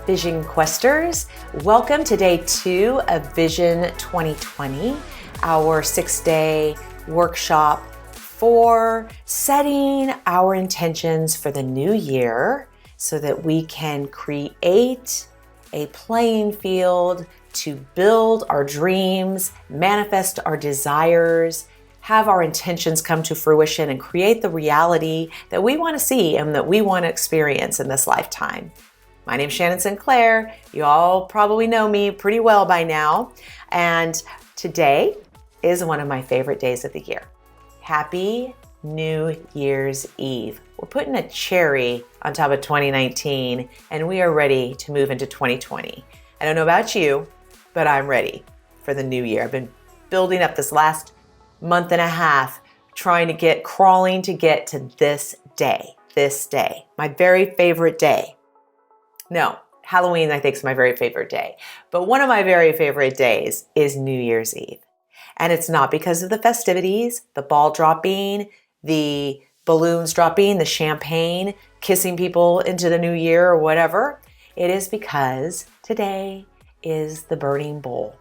Vision Questers. Welcome to day 2 of Vision 2020, our 6-day workshop for setting our intentions for the new year so that we can create a playing field to build our dreams, manifest our desires, have our intentions come to fruition, and create the reality that we want to see and that we want to experience in this lifetime. My name's Shannon Sinclair. You all probably know me pretty well by now. And today is one of my favorite days of the year. Happy New Year's Eve. We're putting a cherry on top of 2019 and we are ready to move into 2020. I don't know about you, but I'm ready for the new year. I've been building up this last month and a half, crawling to get to this day, my very favorite day. No, Halloween I think is my very favorite day, but one of my very favorite days is New Year's Eve. And it's not because of the festivities, the ball dropping, the balloons dropping, the champagne, kissing people into the new year or whatever. It is because today is the burning bowl.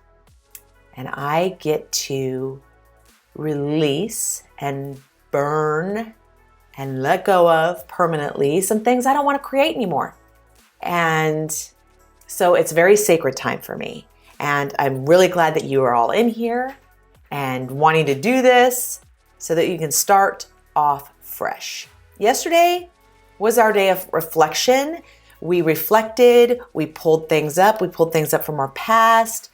And I get to release and burn and let go of permanently some things I don't want to create anymore. And so it's a very sacred time for me. And I'm really glad that you are all in here and wanting to do this so that you can start off fresh. Yesterday was our day of reflection. We reflected, we pulled things up from our past.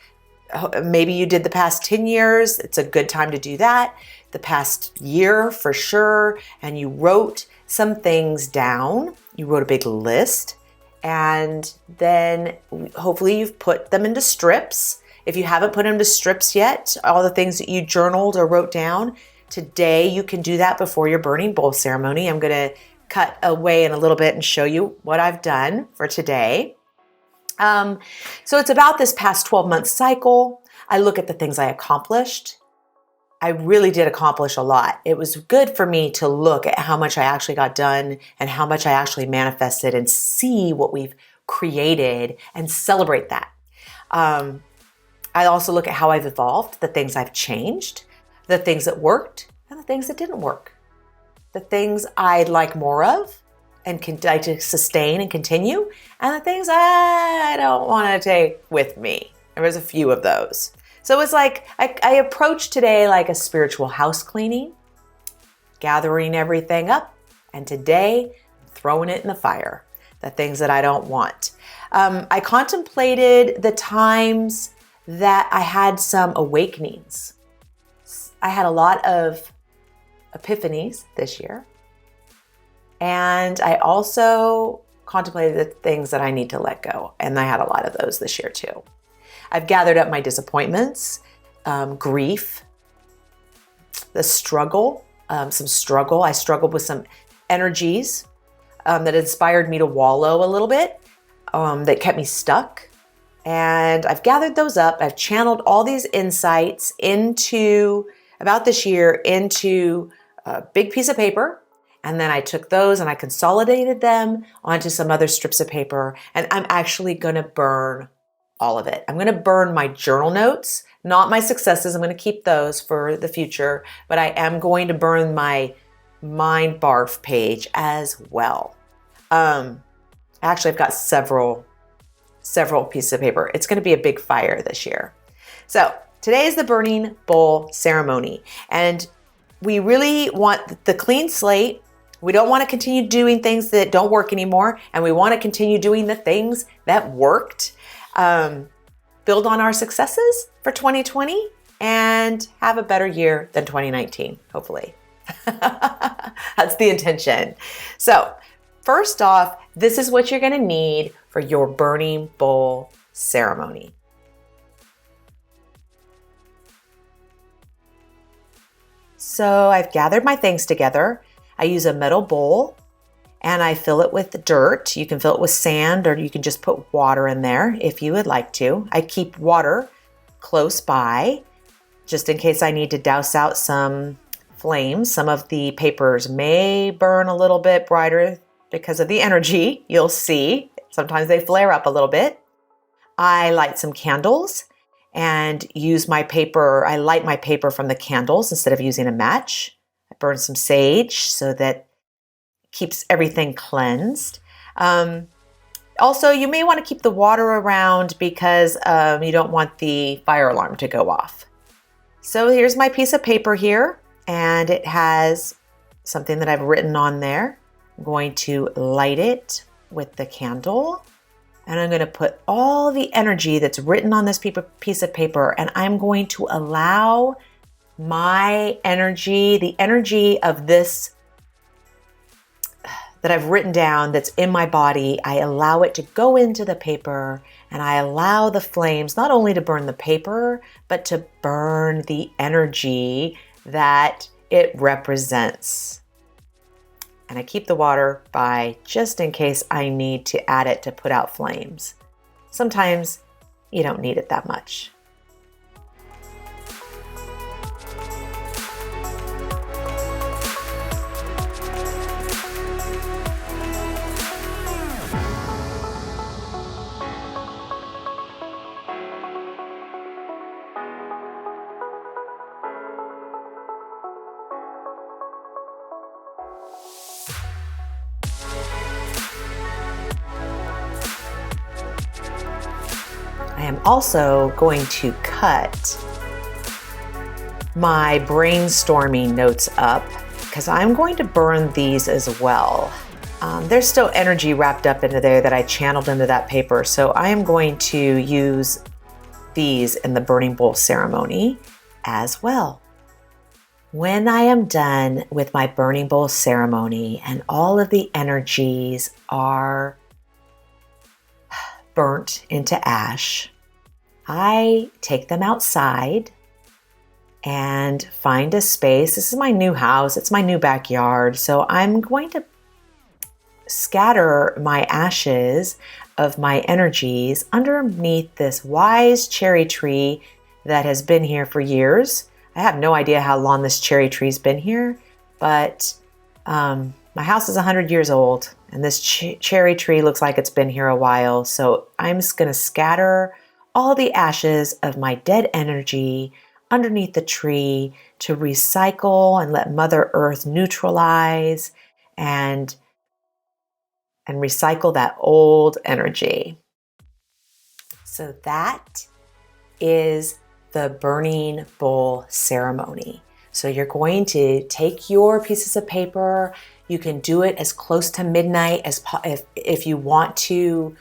Maybe you did the past 10 years. It's a good time to do that. The past year for sure. And you wrote some things down. You wrote a big list. And then hopefully you've put them into strips. If you haven't put them into strips yet, all the things that you journaled or wrote down, today you can do that before your burning bowl ceremony. I'm going to cut away in a little bit and show you what I've done for today. So it's about this past 12-month cycle. I look at the things I accomplished. I really did accomplish a lot. It was good for me to look at how much I actually got done and how much I actually manifested and see what we've created and celebrate that. I also look at how I've evolved, the things I've changed, the things that worked and the things that didn't work, the things I'd like more of and can like to sustain and continue, and the things I don't want to take with me. There was a few of those. So it was like, I approached today like a spiritual house cleaning, gathering everything up, and today, throwing it in the fire, the things that I don't want. I contemplated the times that I had some awakenings. I had a lot of epiphanies this year. And I also contemplated the things that I need to let go. And I had a lot of those this year too. I've gathered up my disappointments, grief, the struggle, some struggle. I struggled with some energies that inspired me to wallow a little bit, that kept me stuck. And I've gathered those up. I've channeled all these insights about this year into a big piece of paper. And then I took those and I consolidated them onto some other strips of paper. And I'm actually going to burn all of it. I'm going to burn my journal notes, not my successes. I'm going to keep those for the future, but I am going to burn my mind barf page as well. Actually, I've got several pieces of paper. It's going to be a big fire this year. So today is the burning bowl ceremony. And we really want the clean slate. We don't want to continue doing things that don't work anymore. And we want to continue doing the things that worked. Build on our successes for 2020 and have a better year than 2019, hopefully. That's the intention. So first off, this is what you're going to need for your burning bowl ceremony. So I've gathered my things together. I use a metal bowl and I fill it with dirt. You can fill it with sand or you can just put water in there if you would like to. I keep water close by just in case I need to douse out some flames. Some of the papers may burn a little bit brighter because of the energy. You'll see Sometimes they flare up a little bit. I light some candles and use my paper. I light my paper from the candles instead of using a match. I burn some sage so that keeps everything cleansed. Also, you may want to keep the water around because you don't want the fire alarm to go off. So here's my piece of paper here, and it has something that I've written on there. I'm going to light it with the candle, and I'm going to put all the energy that's written on this piece of paper, and I'm going to allow my energy, the energy of this that I've written down that's in my body, I allow it to go into the paper, and I allow the flames not only to burn the paper, but to burn the energy that it represents. And I keep the water by just in case I need to add it to put out flames. Sometimes you don't need it that much. I am also going to cut my brainstorming notes up because I'm going to burn these as well. There's still energy wrapped up into there that I channeled into that paper, so I am going to use these in the burning bowl ceremony as well. When I am done with my burning bowl ceremony and all of the energies are burnt into ash, I take them outside and find a space. This is my new house. It's my new backyard. So I'm going to scatter my ashes of my energies underneath this wise cherry tree that has been here for years. I have no idea how long this cherry tree's been here, but my house is 100 years old, and this cherry tree looks like it's been here a while. So I'm just going to scatter all the ashes of my dead energy underneath the tree to recycle and let Mother Earth neutralize and recycle that old energy. So that is the burning bowl ceremony. So you're going to take your pieces of paper. You can do it as close to midnight as if you want to,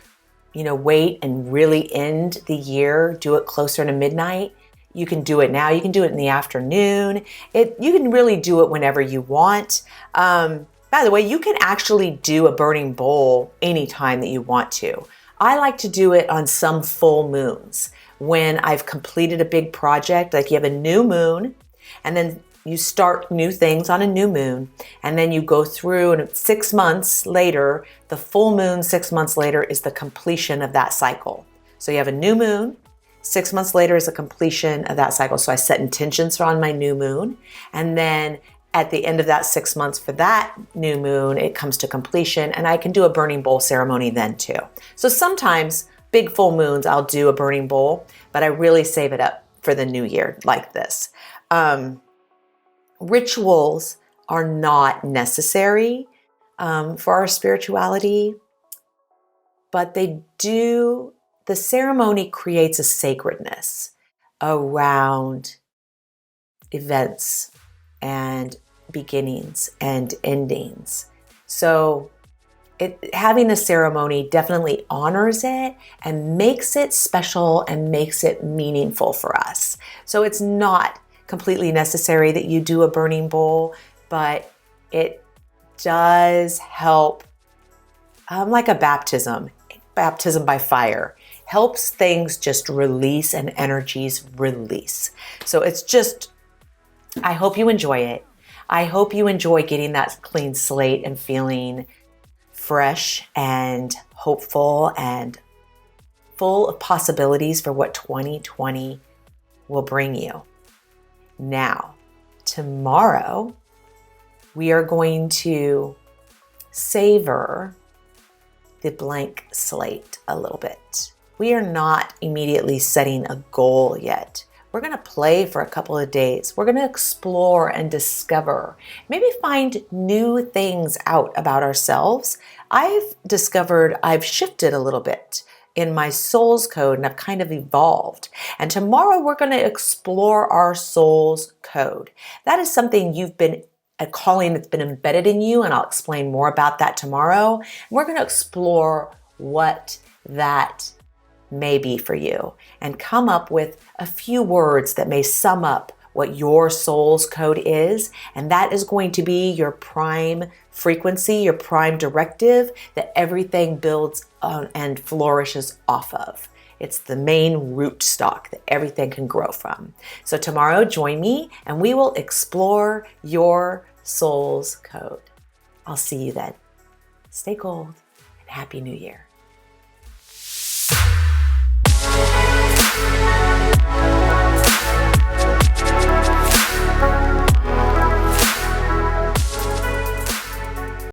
wait and really end the year, do it closer to midnight. You can do it now. You can do it in the afternoon. You can really do it whenever you want. By the way, you can actually do a burning bowl anytime that you want to. I like to do it on some full moons when I've completed a big project, like you have a new moon, and then you start new things on a new moon, and then you go through, and 6 months later, the full moon 6 months later is the completion of that cycle. So you have a new moon, 6 months later is the completion of that cycle. So I set intentions on my new moon, and then at the end of that 6 months for that new moon, it comes to completion, and I can do a burning bowl ceremony then too. So sometimes big full moons, I'll do a burning bowl, but I really save it up for the new year like this. Rituals are not necessary for our spirituality, but the ceremony creates a sacredness around events and beginnings and endings. So having a ceremony definitely honors it and makes it special and makes it meaningful for us. So it's not completely necessary that you do a burning bowl, but it does help, like a baptism by fire, helps things just release and energies release. So it's just, I hope you enjoy it. I hope you enjoy getting that clean slate and feeling fresh and hopeful and full of possibilities for what 2020 will bring you. Now, tomorrow, we are going to savor the blank slate a little bit. We are not immediately setting a goal yet. We're going to play for a couple of days. We're going to explore and discover, maybe find new things out about ourselves. I've discovered I've shifted a little bit in my soul's code and I've kind of evolved. And tomorrow we're going to explore our soul's code. That is something you've been a calling that's been embedded in you, and I'll explain more about that tomorrow. We're going to explore what that may be for you and come up with a few words that may sum up what your soul's code is, and that is going to be your prime frequency, your prime directive that everything builds on and flourishes off of. It's the main root stock that everything can grow from. So tomorrow, join me and we will explore your soul's code. I'll see you then. Stay gold and Happy New Year.